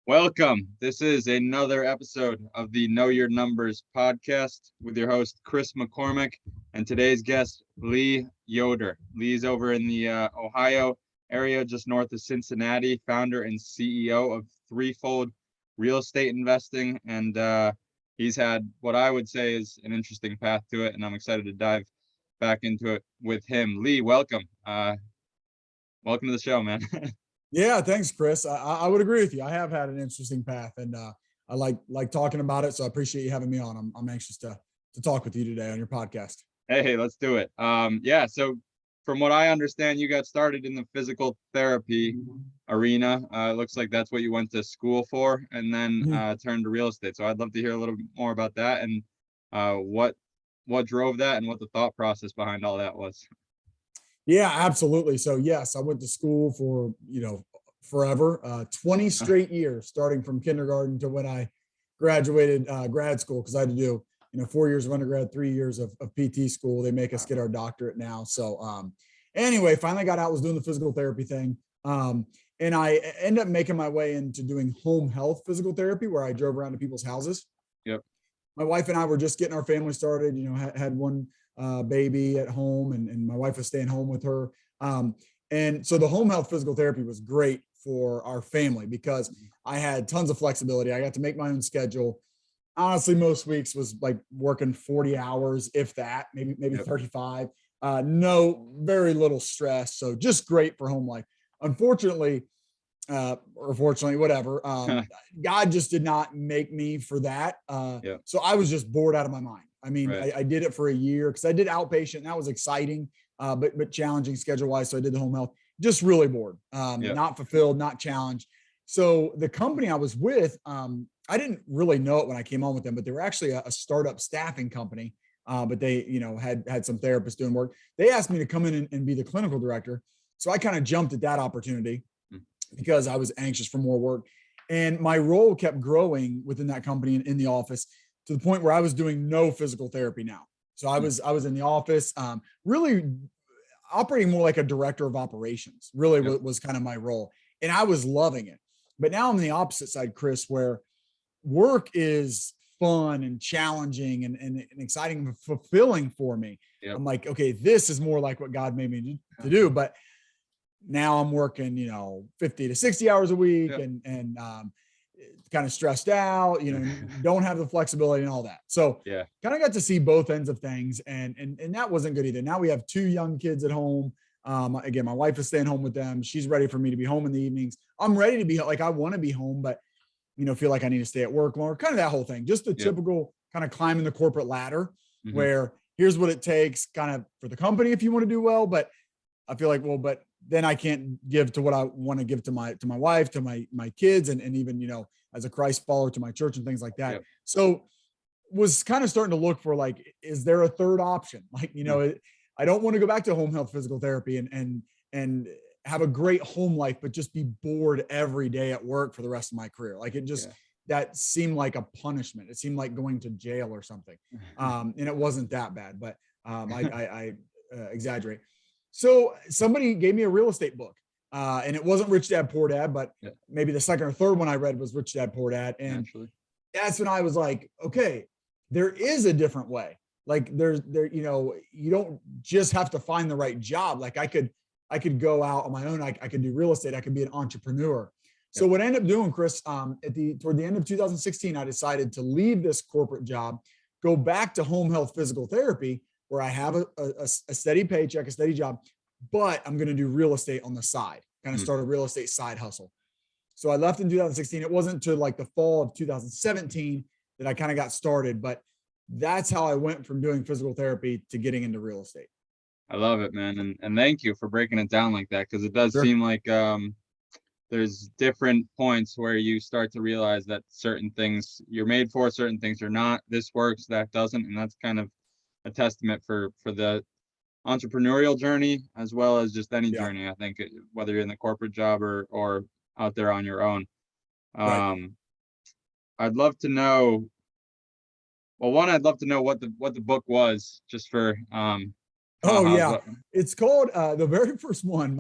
Welcome. This is another episode of the Know Your Numbers podcast with your host, Chris McCormick, and today's guest, Lee Yoder. Lee's over in the Ohio area, just north of Cincinnati, founder and CEO of Threefold Real Estate Investing, and he's had what I would say is an interesting path to it, and I'm excited to dive back into it with him. Lee, welcome. Welcome to the show, man. Yeah, thanks, Chris. I would agree with you. I have had an interesting path, and I like talking about it. So I appreciate you having me on. I'm anxious to talk with you today on your podcast. Hey, let's do it. Yeah, so from what I understand, you got started in the physical therapy arena. It looks like that's what you went to school for, and then turned to real estate. So I'd love to hear a little bit more about that and what drove that and what the thought process behind all that was. Yeah, absolutely. So yes, I went to school for forever, 20 straight years, starting from kindergarten to when I graduated grad school, because I had to do 4 years of undergrad, 3 years of PT school. They make us get our doctorate now. So anyway, finally got out, was doing the physical therapy thing. And I ended up making my way into doing home health physical therapy, where I drove around to people's houses. Yep. My wife and I were just getting our family started, had one baby at home, and my wife was staying home with her. And so the home health physical therapy was great for our family because I had tons of flexibility. I got to make my own schedule. Honestly, most weeks was like working 40 hours, if that, maybe 35. Very little stress. So just great for home life. Unfortunately, or fortunately, whatever, God just did not make me for that. So I was just bored out of my mind. I mean, Right. I did it for a year because I did outpatient, and that was exciting, but challenging schedule wise. So I did the home health, just really bored, not fulfilled, not challenged. So the company I was with, I didn't really know it when I came on with them, but they were actually a startup staffing company. But they, had some therapists doing work. They asked me to come in and be the clinical director. So I kind of jumped at that opportunity because I was anxious for more work. And my role kept growing within that company and in the office to the point where I was doing no physical therapy now. So I was in the office, really operating more like a director of operations, really was kind of my role. And I was loving it. But now I'm on the opposite side, Chris, where work is fun and challenging and exciting and fulfilling for me. Yep. I'm like, okay, this is more like what God made me to do. But now I'm working, 50 to 60 hours a week and kind of stressed out, don't have the flexibility and all that. So kind of got to see both ends of things. And that wasn't good either. Now we have 2 young kids at home. Again, my wife is staying home with them. She's ready for me to be home in the evenings. I'm ready to be like, I want to be home, but feel like I need to stay at work longer, kind of that whole thing, just the typical kind of climbing the corporate ladder where here's what it takes kind of for the company if you want to do well. But I feel like, but then I can't give to what I want to give to my wife, to my kids, and even, as a Christ follower, to my church and things like that. So was kind of starting to look for, like, is there a third option? Like, I don't want to go back to home health physical therapy and have a great home life, but just be bored every day at work for the rest of my career. Like it just, that seemed like a punishment. It seemed like going to jail or something. And it wasn't that bad, but I exaggerate. So somebody gave me a real estate book, and it wasn't Rich Dad Poor Dad, but maybe the second or third one I read was Rich Dad Poor Dad. And that's when I was like, okay, there is a different way. Like you don't just have to find the right job. Like I could go out on my own. I could do real estate. I could be an entrepreneur. So what I ended up doing, Chris, toward the end of 2016, I decided to leave this corporate job, go back to home health physical therapy, where I have a steady paycheck, a steady job, but I'm going to do real estate on the side, kind of start a real estate side hustle. So I left in 2016. It wasn't until like the fall of 2017 that I kind of got started, but that's how I went from doing physical therapy to getting into real estate. I love it, man. And thank you for breaking it down like that. Cause it does seem like, there's different points where you start to realize that certain things you're made for, certain things you're not. This works, that doesn't. And that's kind of a testament for the entrepreneurial journey, as well as just any journey. I think whether you're in the corporate job or out there on your own. I'd love to know, I'd love to know what the book was, just for it's called the very first one.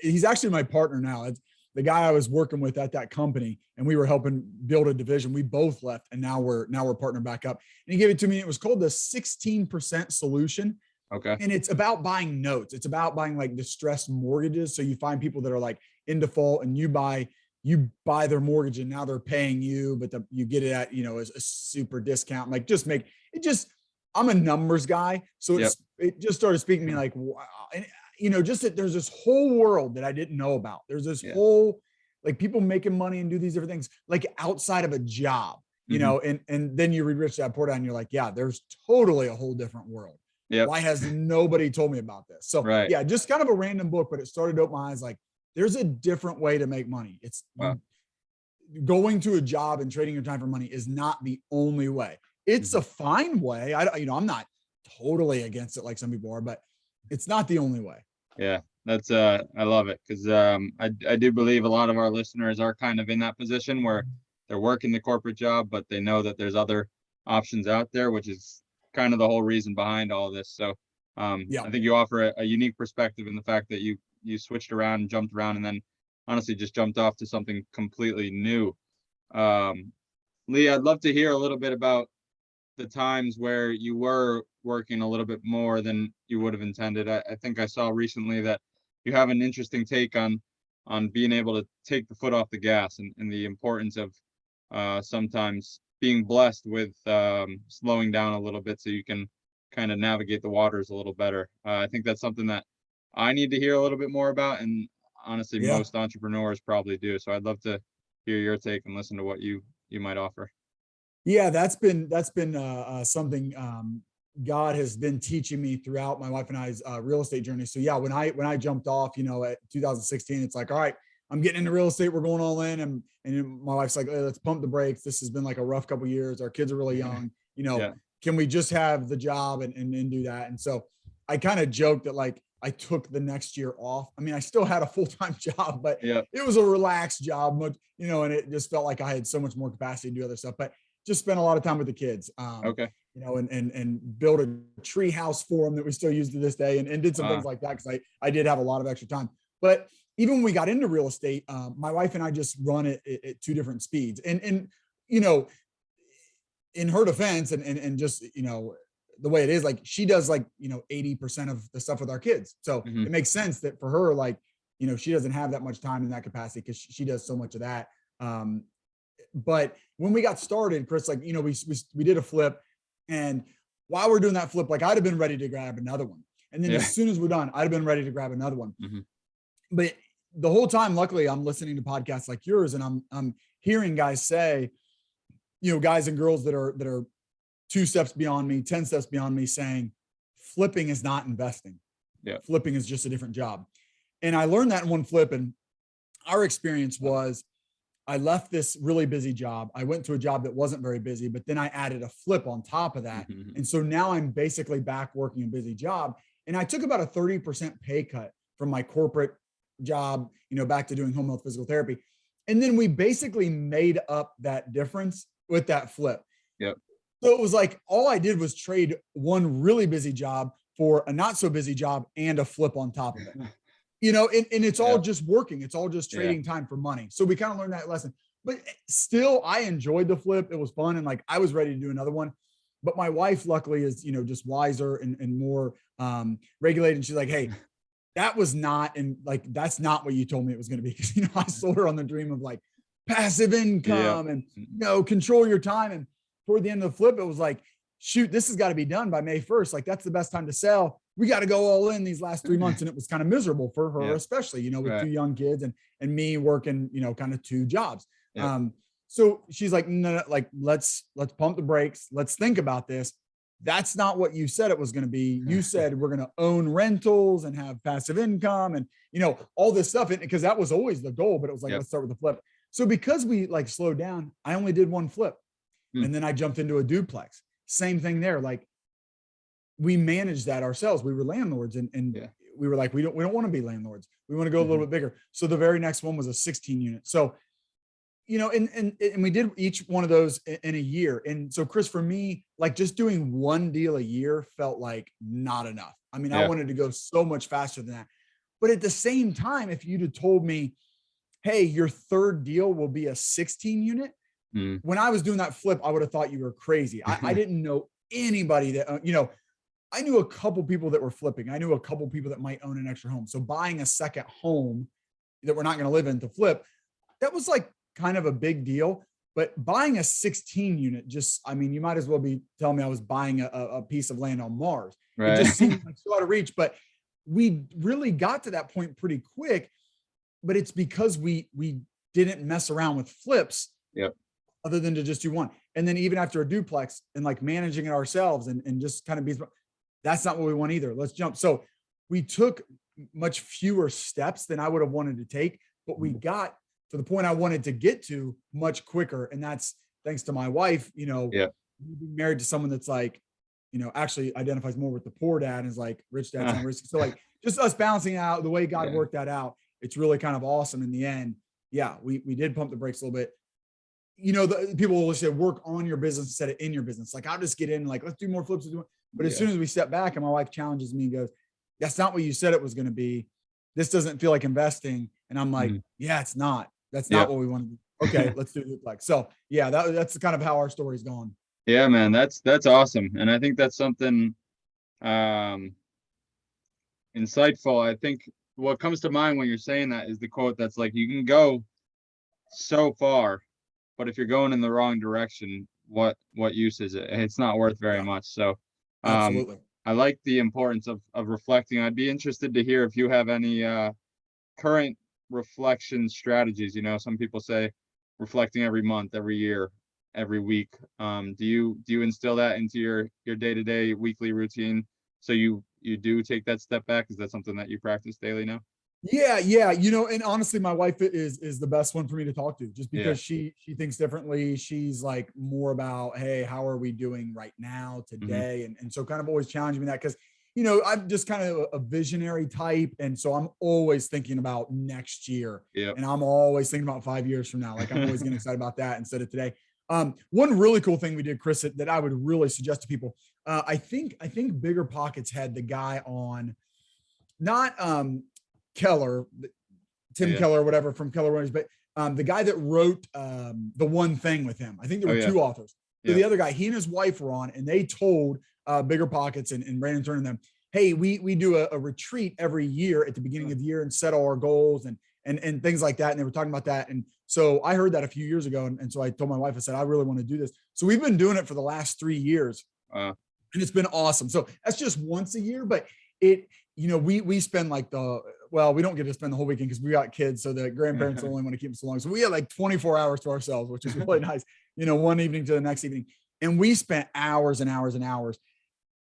He's actually my partner now. the guy I was working with at that company, and we were helping build a division. We both left, and now we're partnered back up. And he gave it to me. It was called the 16% solution. Okay. And it's about buying notes. It's about buying like distressed mortgages. So you find people that are like in default, and you buy their mortgage, and now they're paying you, but you get it at, a super discount. Like I'm a numbers guy. So it just started speaking to me like, wow. And just that there's this whole world that I didn't know about. There's this whole, like, people making money and do these different things, like outside of a job, and then you read Rich Dad Poor Dad, and you're like, yeah, there's totally a whole different world. Yep. Why has nobody told me about this? So yeah, just kind of a random book, but it started to open my eyes. Like, there's a different way to make money. It's going to a job and trading your time for money is not the only way. It's a fine way. I'm not totally against it like some people are, but it's not the only way. Yeah, that's I love it, because I do believe a lot of our listeners are kind of in that position where they're working the corporate job, but they know that there's other options out there, which is kind of the whole reason behind all this. So I think you offer a unique perspective in the fact that you switched around and jumped around, and then honestly just jumped off to something completely new. Lee, I'd love to hear a little bit about the times where you were working a little bit more than you would have intended. I think I saw recently that you have an interesting take on being able to take the foot off the gas, and the importance of sometimes being blessed with slowing down a little bit so you can kind of navigate the waters a little better. I think that's something that I need to hear a little bit more about, and honestly, most entrepreneurs probably do. So I'd love to hear your take and listen to what you might offer. Yeah, that's been something God has been teaching me throughout my wife and I's real estate journey. So yeah, when I jumped off, at 2016, it's like, all right, I'm getting into real estate. We're going all in, and my wife's like, hey, let's pump the brakes. This has been like a rough couple of years. Our kids are really young. Can we just have the job and do that? And so I kind of joked that, like, I took the next year off. I mean, I still had a full-time job, but it was a relaxed job, and it just felt like I had so much more capacity to do other stuff. But just spent a lot of time with the kids, and built a tree house for them that we still use to this day, and did some things like that, because I did have a lot of extra time. But even when we got into real estate, my wife and I just run it at two different speeds. And in her defense, and just, the way it is, like, she does 80% of the stuff with our kids. So it makes sense that for her, like, she doesn't have that much time in that capacity, because she does so much of that. But when we got started, Chris, like, we did a flip, and while we're doing that flip, like, I'd have been ready to grab another one. And then as soon as we're done, I'd have been ready to grab another one. But the whole time, luckily, I'm listening to podcasts like yours, and I'm hearing guys say, guys and girls that are 2 steps beyond me, 10 steps beyond me, saying flipping is not investing. Flipping is just a different job. And I learned that in one flip. And our experience was, I left this really busy job. I went to a job that wasn't very busy, but then I added a flip on top of that. And so now I'm basically back working a busy job. And I took about a 30% pay cut from my corporate job, back to doing home health physical therapy. And then we basically made up that difference with that flip. So it was like, all I did was trade one really busy job for a not so busy job and a flip on top of it. And it's all just working. It's all just trading time for money. So we kind of learned that lesson, but still, I enjoyed the flip. It was fun. And, like, I was ready to do another one, but my wife, luckily, is, just wiser and more regulated. And she's like, hey, that was not, and, like, that's not what you told me it was going to be. Cause I sold her on the dream of, like, passive income and, control your time. And toward the end of the flip, it was like, shoot, this has got to be done by May 1st. Like, that's the best time to sell. We got to go all in these last 3 months. And it was kind of miserable for her, especially, with 2 young kids and me working, kind of 2 jobs. So she's like, no, like, let's pump the brakes. Let's think about this. That's not what you said it was going to be. You said we're going to own rentals and have passive income and, all this stuff. Because that was always the goal, but it was like, let's start with the flip. So because we, like, slowed down, I only did 1 flip. And then I jumped into a duplex. Same thing there. Like, we managed that ourselves. We were landlords, and we were like, we don't want to be landlords. We want to go a little bit bigger. So the very next one was a 16 unit. So, and we did each one of those in a year. And so, Chris, for me, like, just doing 1 deal a year felt like not enough. I mean, I wanted to go so much faster than that. But at the same time, if you'd have told me hey, your third deal will be a 16 unit. When I was doing that flip, I would have thought you were crazy. I didn't know anybody that, I knew a couple people that were flipping. I knew a couple people that might own an extra home. So buying a second home that we're not going to live in to flip, that was like kind of a big deal. But buying a 16 unit, you might as well be telling me I was buying a piece of land on Mars. It Right. just seemed like so out of reach. But we really got to that point pretty quick. But it's because we didn't mess around with flips. Yep. Other than to just do one. And then even after a duplex and like managing it ourselves and just kind of be, that's not what we want either. Let's jump. So we took much fewer steps than I would have wanted to take, but we got to the point I wanted to get to much quicker. And that's thanks to my wife, Yeah. being married to someone that's like, actually identifies more with the poor dad and is like rich dad's not risky. So like just us balancing out the way God worked that out. It's really kind of awesome in the end. Yeah, we did pump the brakes a little bit. The people will say work on your business instead of in your business. Like I'll just get in, like let's do more flips. But as soon as we step back and my wife challenges me and goes, "That's not what you said it was going to be. This doesn't feel like investing." And I'm like, "Yeah, it's not. That's not what we want to do." Okay, let's do it. Like so. Yeah, that's kind of how our story's gone. Yeah, man, that's awesome, and I think that's something insightful. I think what comes to mind when you're saying that is the quote that's like, you can go so far, but if you're going in the wrong direction, what use is it? It's not worth very much. So Absolutely. I like the importance of reflecting. I'd be interested to hear if you have any current reflection strategies. Some people say reflecting every month, every year, every week. Do you instill that into your day-to-day weekly routine, so you do take that step back? Is that something that you practice daily now? Yeah. And honestly, my wife is the best one for me to talk to just because she thinks differently. She's like more about, hey, how are we doing right now today? And so kind of always challenging me that because, I'm just kind of a visionary type. And so I'm always thinking about next year and I'm always thinking about 5 years from now. Like I'm always getting excited about that instead of today. One really cool thing we did, Chris, that I would really suggest to people. I think Bigger Pockets had the guy on, not, Keller, Tim Keller, whatever from Keller Williams, but the guy that wrote The One Thing with him. I think there were two authors. So the other guy, he and his wife were on, and they told Bigger Pockets and Brandon Turner and them, hey, we do a retreat every year at the beginning of the year and set all our goals and things like that. And they were talking about that. And so I heard that a few years ago. And so I told my wife, I said, I really want to do this. So we've been doing it for the last 3 years. And it's been awesome. So that's just once a year, but we spend like we don't get to spend the whole weekend because we got kids. So the grandparents only want to keep us along. So we had like 24 hours to ourselves, which is really nice, one evening to the next evening. And we spent hours and hours and hours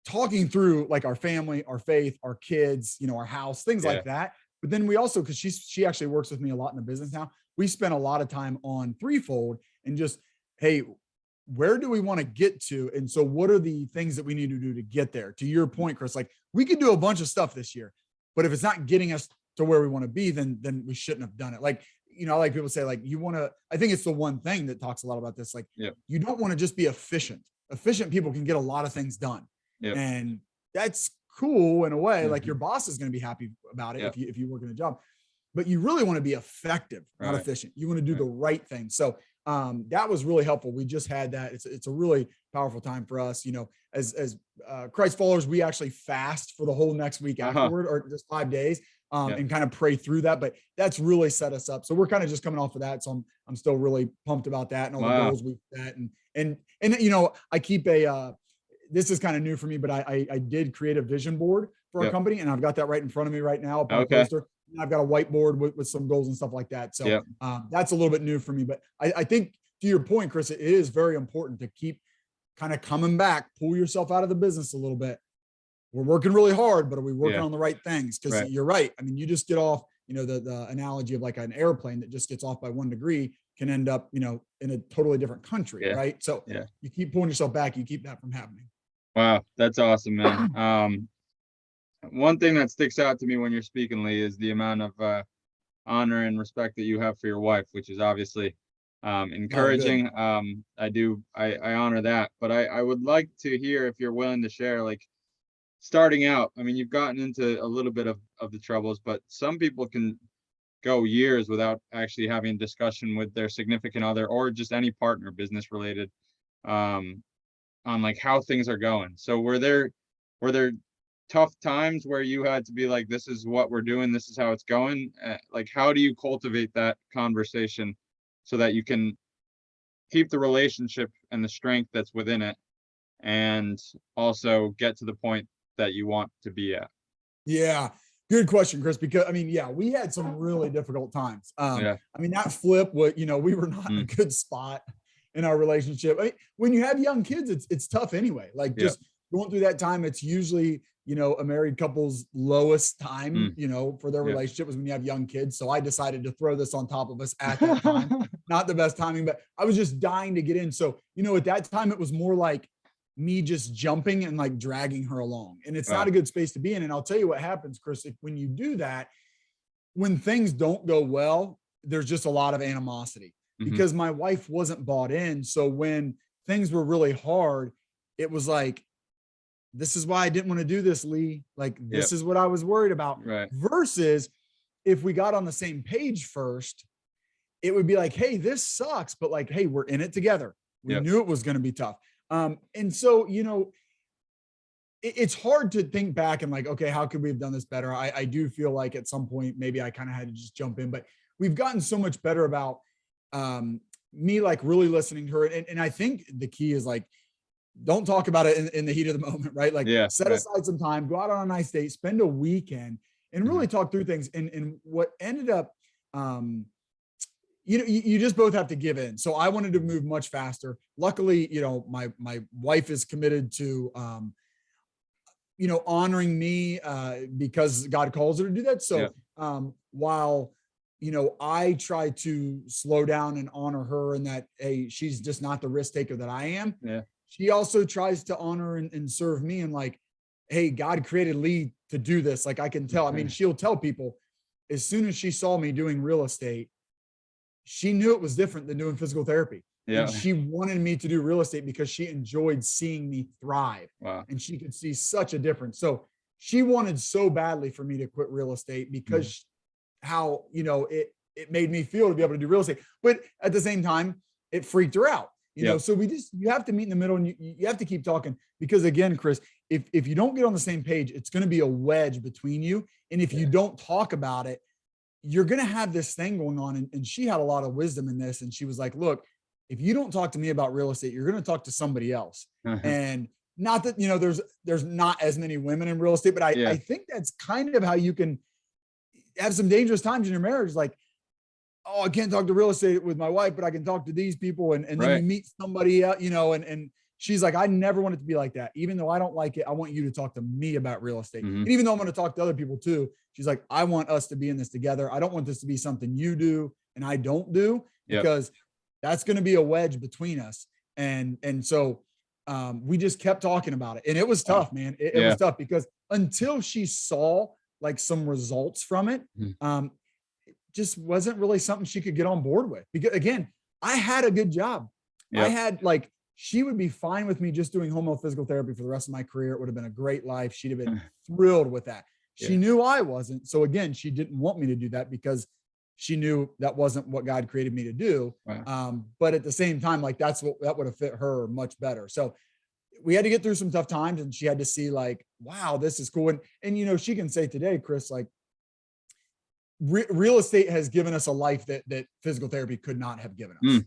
talking through like our family, our faith, our kids, our house, things like that. But then we also, because she actually works with me a lot in the business now, we spent a lot of time on Threefold and just, hey, where do we want to get to? And so what are the things that we need to do to get there? To your point, Chris, like we could do a bunch of stuff this year, but if it's not getting us to where we want to be, then we shouldn't have done it. Like, like people say, like I think it's the one thing that talks a lot about this. Like you don't want to just be efficient. Efficient people can get a lot of things done. And that's cool in a way. Like your boss is going to be happy about it if you work in a job, but you really want to be effective, not efficient. You want to do the right thing. So that was really helpful. We just had that. It's a really powerful time for us. As Christ followers, we actually fast for the whole next week afterward, or just 5 days, and kind of pray through that. But that's really set us up. So we're kind of just coming off of that. So I'm still really pumped about that and all the goals we've set. And I keep this is kind of new for me, but I did create a vision board for our company, and I've got that right in front of me right now up on a poster. And I've got a whiteboard with some goals and stuff like that. So that's a little bit new for me, but I think to your point, Chris, it is very important to keep kind of coming back, pull yourself out of the business a little bit. We're working really hard, but are we working on the right things? Because you're right. I mean, you just get off, the analogy of like an airplane that just gets off by 1 degree can end up, in a totally different country. Right. So you keep pulling yourself back, you keep that from happening. Wow. That's awesome, man. One thing that sticks out to me when you're speaking, Lee, is the amount of honor and respect that you have for your wife, which is obviously encouraging. I honor that, but I would like to hear if you're willing to share, like starting out. I mean, you've gotten into a little bit of the troubles, but some people can go years without actually having a discussion with their significant other or just any partner, business related, on like how things are going. So were there tough times where you had to be like, this is what we're doing, this is how it's going? Like, how do you cultivate that conversation so that you can keep the relationship and the strength that's within it, and also get to the point that you want to be at? Yeah, good question, Chris. Because I mean, yeah, we had some really difficult times. Yeah. I mean, that flip, what we were not in a good spot in our relationship. I mean, when you have young kids, it's tough anyway. Like Yeah. just going through that time, it's usually a married couple's lowest time, for their Yeah. relationship was when you have young kids. So I decided to throw this on top of us at that time. Not the best timing, but I was just dying to get in. So at that time, it was more like me just jumping and like dragging her along. And it's not a good space to be in. And I'll tell you what happens, Chris, when you do that, when things don't go well, there's just a lot of animosity because my wife wasn't bought in. So when things were really hard, it was like, this is why I didn't want to do this, Lee. Like, this is what I was worried about. Right. Versus if we got on the same page first, it would be like, hey, this sucks, but like, hey, we're in it together. We knew it was going to be tough. And so, it's hard to think back and like, okay, how could we have done this better? I do feel like at some point, maybe I kind of had to just jump in, but we've gotten so much better about me like really listening to her. And I think the key is like, don't talk about it in the heat of the moment, right? Like set aside some time, go out on a nice date, spend a weekend and really talk through things. And what ended up, you just both have to give in. So I wanted to move much faster. Luckily, my wife is committed to, honoring me because God calls her to do that. So while, I try to slow down and honor her and that, hey, she's just not the risk taker that I am. Yeah. She also tries to honor and serve me and like, hey, God created Lee to do this. Like I can tell. I mean, she'll tell people as soon as she saw me doing real estate, she knew it was different than doing physical therapy. Yeah. And she wanted me to do real estate because she enjoyed seeing me thrive. Wow. And she could see such a difference. So she wanted so badly for me to quit real estate because how, it made me feel to be able to do real estate. But at the same time, it freaked her out. So you have to meet in the middle and you have to keep talking because again, Chris, if you don't get on the same page, it's going to be a wedge between you. And if you don't talk about it, you're going to have this thing going on. And she had a lot of wisdom in this. And she was like, look, if you don't talk to me about real estate, you're going to talk to somebody else. And not that, there's not as many women in real estate, but I think that's kind of how you can have some dangerous times in your marriage. Like, oh, I can't talk to real estate with my wife, but I can talk to these people. And then you meet somebody else, and she's like, I never want it to be like that. Even though I don't like it, I want you to talk to me about real estate. And even though I'm going to talk to other people too, she's like, I want us to be in this together. I don't want this to be something you do and I don't do because that's going to be a wedge between us. And so we just kept talking about it and it was tough, man. It was tough because until she saw like some results from it, it just wasn't really something she could get on board with. Because again, I had a good job. I had like, she would be fine with me just doing home health physical therapy for the rest of my career. It would have been a great life. She'd have been thrilled with that. She knew I wasn't. So again, she didn't want me to do that because she knew that wasn't what God created me to do. But at the same time, like that would have fit her much better. So we had to get through some tough times and she had to see like, wow, this is cool. And she can say today, Chris, like real estate has given us a life that physical therapy could not have given us.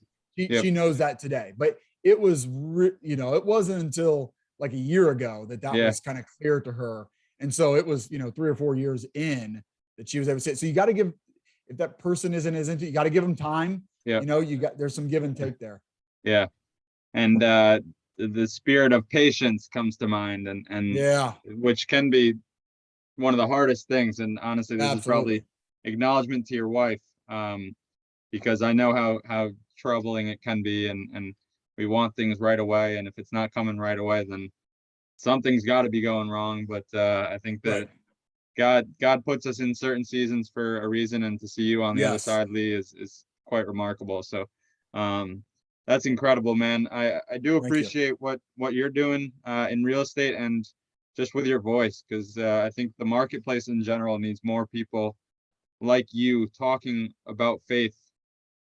She knows that today, but it was, it wasn't until like a year ago that was kind of clear to her. And so it was, 3 or 4 years in that she was able to say, so you got to give, if that person isn't as into, you got to give them time. There's some give and take there. Yeah. And the spirit of patience comes to mind and which can be one of the hardest things. And honestly, this is probably acknowledgement to your wife, because I know how troubling it can be and we want things right away. And if it's not coming right away, then something's got to be going wrong. But I think that God puts us in certain seasons for a reason, and to see you on the other side, Lee, is quite remarkable. So that's incredible, man. I do appreciate what you're doing in real estate and just with your voice, because I think the marketplace in general needs more people like you talking about faith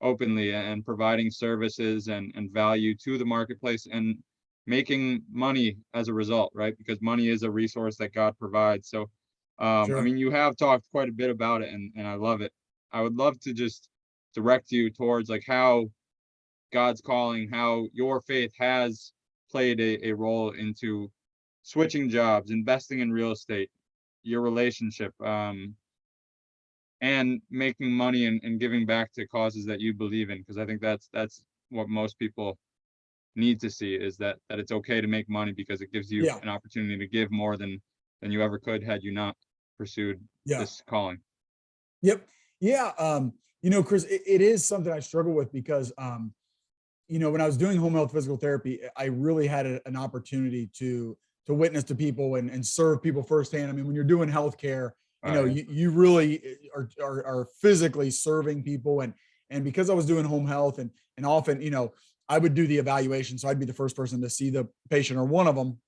openly and providing services and value to the marketplace and making money as a result, right? Because money is a resource that God provides. So, I Sure. mean, you have talked quite a bit about it, and I love it. I would love to just direct you towards like how God's calling, how your faith has played a role into switching jobs, investing in real estate, your relationship, and making money and giving back to causes that you believe in. Because I think that's what most people need to see, is that it's okay to make money because it gives you Yeah. an opportunity to give more than you ever could had you not pursued Yeah. this calling. Yep. Yeah. Chris, it is something I struggle with because, when I was doing home health physical therapy, I really had an opportunity to witness to people and serve people firsthand. I mean, when you're doing healthcare, Yeah. you really are physically serving people. And because I was doing home health and often, I would do the evaluation. So I'd be the first person to see the patient or one of them.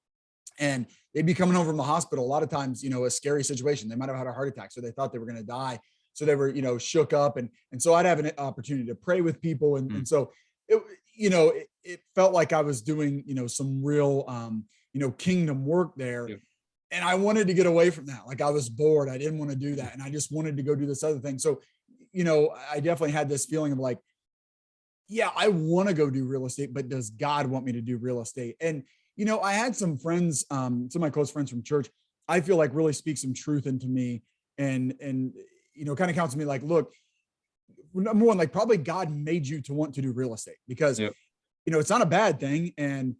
And they'd be coming home from the hospital. A lot of times, a scary situation. They might have had a heart attack, so they thought they were going to die. So they were, shook up. And so I'd have an opportunity to pray with people. And so it, it felt like I was doing, some real, kingdom work there. Yeah. And I wanted to get away from that. Like I was bored. I didn't want to do that. And I just wanted to go do this other thing. So, I definitely had this feeling of like, yeah, I want to go do real estate, but does God want me to do real estate? And, I had some friends, some of my close friends from church, I feel like really speak some truth into me and, kind of counsel me like, look, number one, like probably God made you to want to do real estate because, Yeah. it's not a bad thing. And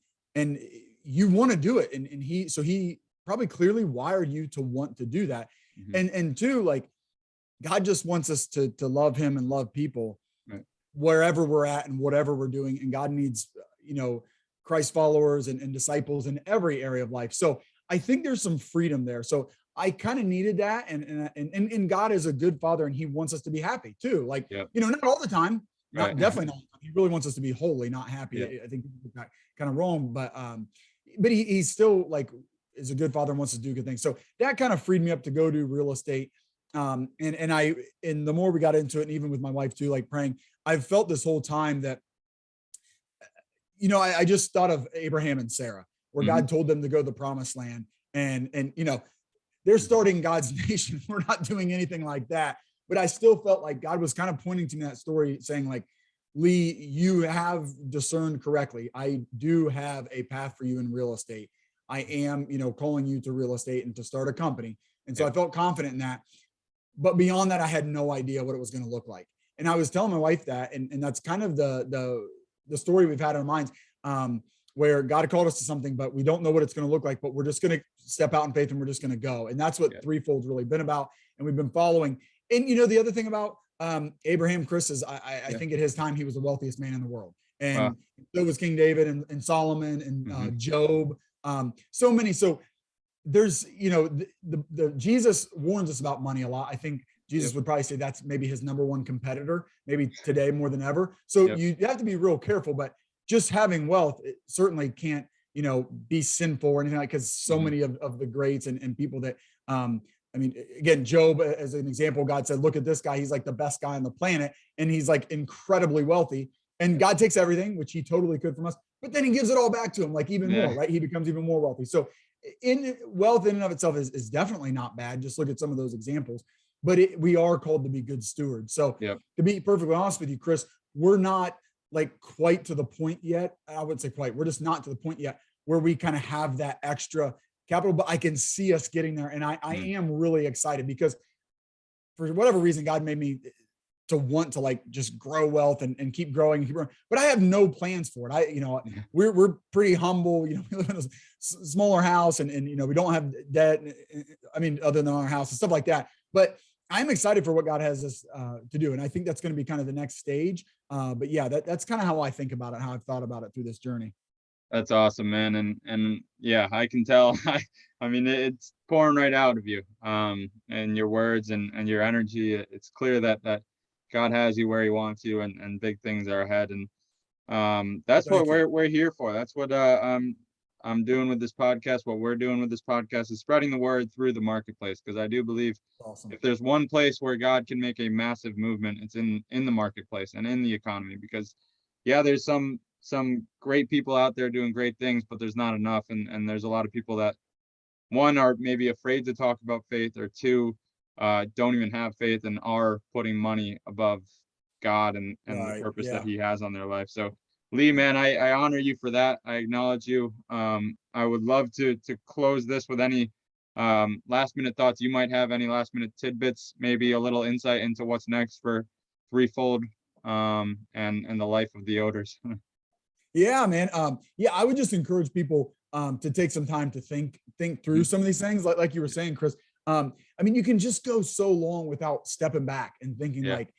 you want to do it. And he probably clearly wired you to want to do that. Mm-hmm. And two, like God just wants us to love him and love people Right. wherever we're at and whatever we're doing. And God needs, Christ followers and disciples in every area of life. So I think there's some freedom there. So I kind of needed that. And God is a good father and he wants us to be happy too. Like, Yeah. not all the time, Right. not definitely not. He really wants us to be holy, not happy. Yeah. I think that kind of wrong, but he's still like is a good father and wants to do good things. So that kind of freed me up to go do real estate. And the more we got into it, and even with my wife too, like praying, I've felt this whole time that, I just thought of Abraham and Sarah, where Mm-hmm. God told them to go to the promised land and they're starting God's nation. We're not doing anything like that. But I still felt like God was kind of pointing to me that story saying like, Lee, you have discerned correctly. I do have a path for you in real estate. I am, calling you to real estate and to start a company. And so Yeah. I felt confident in that. But beyond that, I had no idea what it was going to look like. And I was telling my wife that, and that's kind of the story we've had in our minds, where God called us to something, but we don't know what it's going to look like, but we're just going to step out in faith and we're just going to go. And that's what Threefold's really been about. And we've been following. And, the other thing about Abraham, Chris, is I think at his time, he was the wealthiest man in the world. And so was King David and Solomon and Job. So many. So there's, the Jesus warns us about money a lot. I think Jesus would probably say that's maybe his number one competitor, maybe today more than ever. So you have to be real careful, but just having wealth, it certainly can't, be sinful or anything like, because so many of the greats and people that, I mean, again, Job, as an example, God said, look at this guy. He's like the best guy on the planet. And he's like incredibly wealthy. And God takes everything, which he totally could from us, but then he gives it all back to him, like even more, right? He becomes even more wealthy. So wealth in and of itself is definitely not bad. Just look at some of those examples, but we are called to be good stewards. So to be perfectly honest with you, Chris, we're not like quite to the point yet. I wouldn't say quite, we're just not to the point yet where we kind of have that extra capital, but I can see us getting there. And I am really excited because for whatever reason, God made me to want to like just grow wealth and keep growing and keep growing. But I have no plans for it. We're pretty humble. We live in a smaller house and we don't have debt. I mean, other than our house and stuff like that. But I'm excited for what God has us to do. And I think that's going to be kind of the next stage. But yeah, that's kind of how I think about it, how I've thought about it through this journey. That's awesome, man. And yeah, I can tell. I mean, it's pouring right out of you, and your words and your energy. It's clear that God has you where he wants you and big things are ahead. And that's what Thank you. we're here for. That's what I'm doing with this podcast, what we're doing with this podcast, is spreading the word through the marketplace, because I do believe Awesome. if there's one place where God can make a massive movement, it's in the marketplace and in the economy. Because yeah, there's some great people out there doing great things, but there's not enough, and there's a lot of people that, one, are maybe afraid to talk about faith, or two, don't even have faith and are putting money above God and the Right. purpose that Yeah. he has on their life. So Lee, man, I honor you for that. I acknowledge you. I would love to close this with any last minute thoughts you might have, any last minute tidbits, maybe a little insight into what's next for Threefold, and the life of the Yoders. Yeah, man. Yeah, I would just encourage people to take some time to think through some of these things. Like you were saying, Chris. I mean, you can just go so long without stepping back and thinking Yeah. like,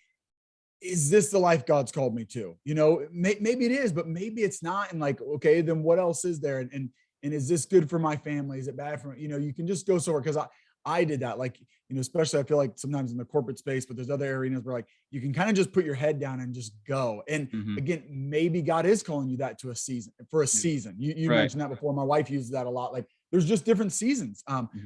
is this the life God's called me to? You know, maybe it is, but maybe it's not. And like, okay, then what else is there? And is this good for my family? Is it bad for me? You know, you can just go somewhere, because I did that. Like, you know, especially I feel like sometimes in the corporate space, but there's other arenas where like you can kind of just put your head down and just go. And again, maybe God is calling you that to a season, for a season. You Right. mentioned that before. My wife uses that a lot. Like, there's just different seasons.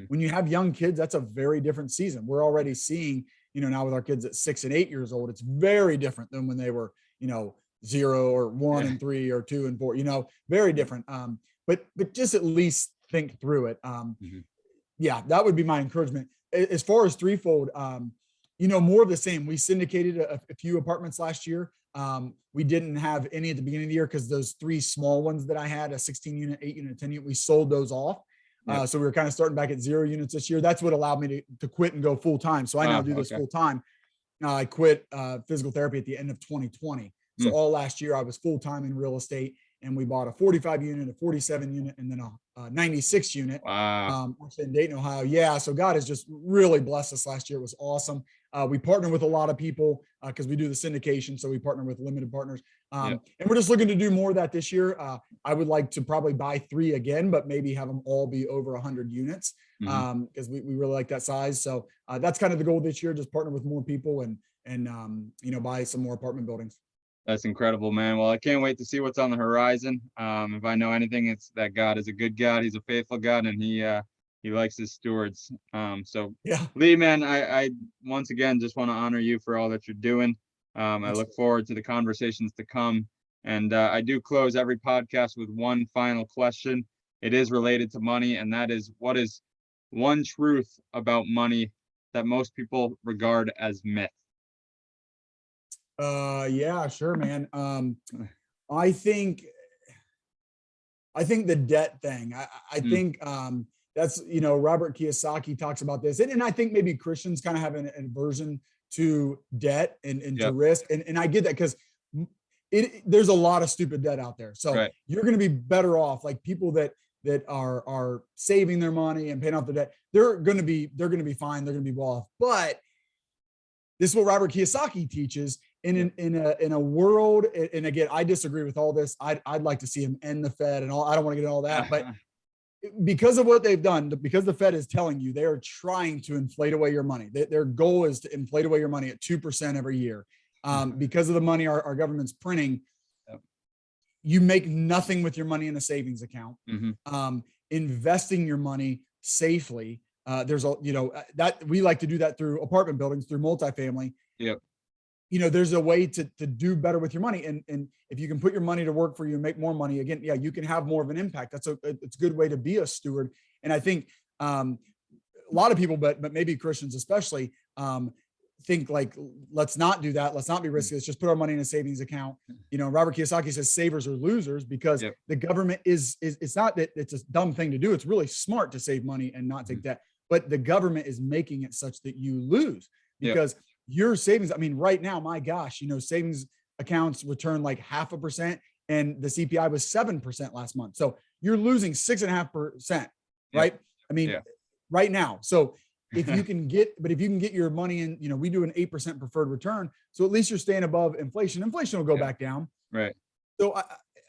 When you have young kids, that's a very different season. We're already seeing, you know, now with our kids at 6 and 8 years old, it's very different than when they were, you know, 0 or 1 and 3 or 2 and 4, you know, very different. But just at least think through it. Yeah, that would be my encouragement. As far as Threefold, you know, more of the same. We syndicated a few apartments last year. We didn't have any at the beginning of the year because those 3 small ones that I had, a 16 unit, 8 unit, 10 unit, we sold those off. So we were kind of starting back at 0 units this year. That's what allowed me to quit and go full time. So I now do this full time. I quit physical therapy at the end of 2020. So all last year I was full time in real estate, and we bought a 45 unit, a 47 unit, and then a 96 unit. Wow. In Dayton, Ohio. Yeah. So God has just really blessed us last year. It was awesome. We partner with a lot of people because we do the syndication. So we partner with limited partners. And we're just looking to do more of that this year. I would like to probably buy 3 again, but maybe have them all be over 100 units because we really like that size. So that's kind of the goal this year, just partner with more people and you know, buy some more apartment buildings. That's incredible, man. Well, I can't wait to see what's on the horizon. If I know anything, it's that God is a good God. He's a faithful God, and he likes his stewards. So Yeah. Lee, man, I once again just want to honor you for all that you're doing. I look forward to the conversations to come. And I do close every podcast with one final question. It is related to money, and that is, what is one truth about money that most people regard as myth? Yeah, sure, man. I think the debt thing. I think that's, you know, Robert Kiyosaki talks about this, and I think maybe Christians kind of have an aversion to debt and to risk, and I get that because there's a lot of stupid debt out there. So you're going to be better off, like people that are saving their money and paying off the debt. They're going to be fine. They're going to be well off. But this is what Robert Kiyosaki teaches. In a world, and again, I disagree with all this. I'd like to see him end the Fed and all. I don't want to get into all that, but because of what they've done, because the Fed is telling you they are trying to inflate away your money. Their goal is to inflate away your money at 2% every year. Because of the money our government's printing, you make nothing with your money in a savings account. Investing your money safely. There's a, you know, that we like to do that through apartment buildings, through multifamily. You know, there's a way to do better with your money. And if you can put your money to work for you and make more money, again, you can have more of an impact. It's a good way to be a steward. And I think a lot of people, but maybe Christians especially, think like, let's not do that. Let's not be risky. Let's just put our money in a savings account. You know, Robert Kiyosaki says savers are losers because the government is it's not that it's a dumb thing to do. It's really smart to save money and not take debt, but the government is making it such that you lose because your savings. I mean, right now, my gosh, you know, savings accounts return like 0.5%, and the CPI was 7% last month. So you're losing 6.5%, right? I mean, right now. So if you can get your money in, you know, we do an 8% preferred return. So at least you're staying above inflation. Inflation will go back down. Right. So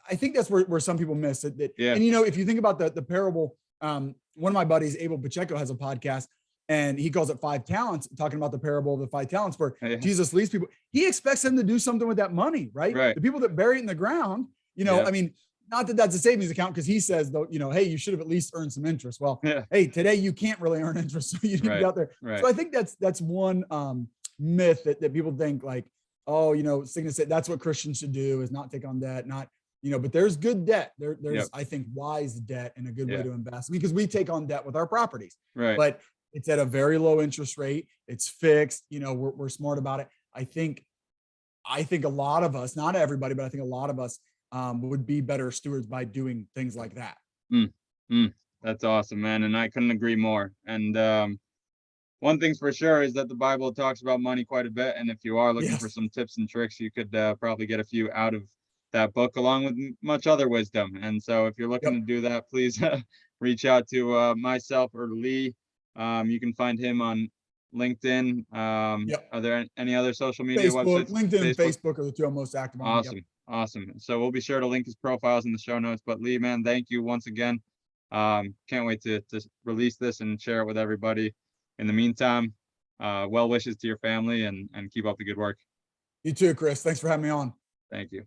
I think that's where some people miss it. And, you know, if you think about the parable, one of my buddies, Abel Pacheco, has a podcast, and he calls it 5 talents, talking about the parable of the 5 talents, where Jesus leads people. He expects them to do something with that money, right? The people that bury it in the ground, you know, I mean, not that that's a savings account, because he says though, hey, you should have at least earned some interest. Well, Yeah. hey, today you can't really earn interest, so you need to be out there. Right. So I think that's one myth that people think like, oh, that's what Christians should do, is not take on debt, not, but there's good debt. There's I think wise debt and a good way to invest, because we take on debt with our properties, right? But it's at a very low interest rate. It's fixed. We're smart about it. I think a lot of us, not everybody, but I think a lot of us would be better stewards by doing things like that. That's awesome, man. And I couldn't agree more. And one thing's for sure is that the Bible talks about money quite a bit. And if you are looking for some tips and tricks, you could probably get a few out of that book, along with much other wisdom. And so if you're looking to do that, please reach out to myself or Lee. You can find him on LinkedIn. Are there any other social media websites? LinkedIn and Facebook are the two I'm most active on. Awesome. So we'll be sure to link his profiles in the show notes. But Lee, man, thank you once again. Can't wait to release this and share it with everybody. In the meantime, well wishes to your family, and keep up the good work. You too, Chris. Thanks for having me on. Thank you.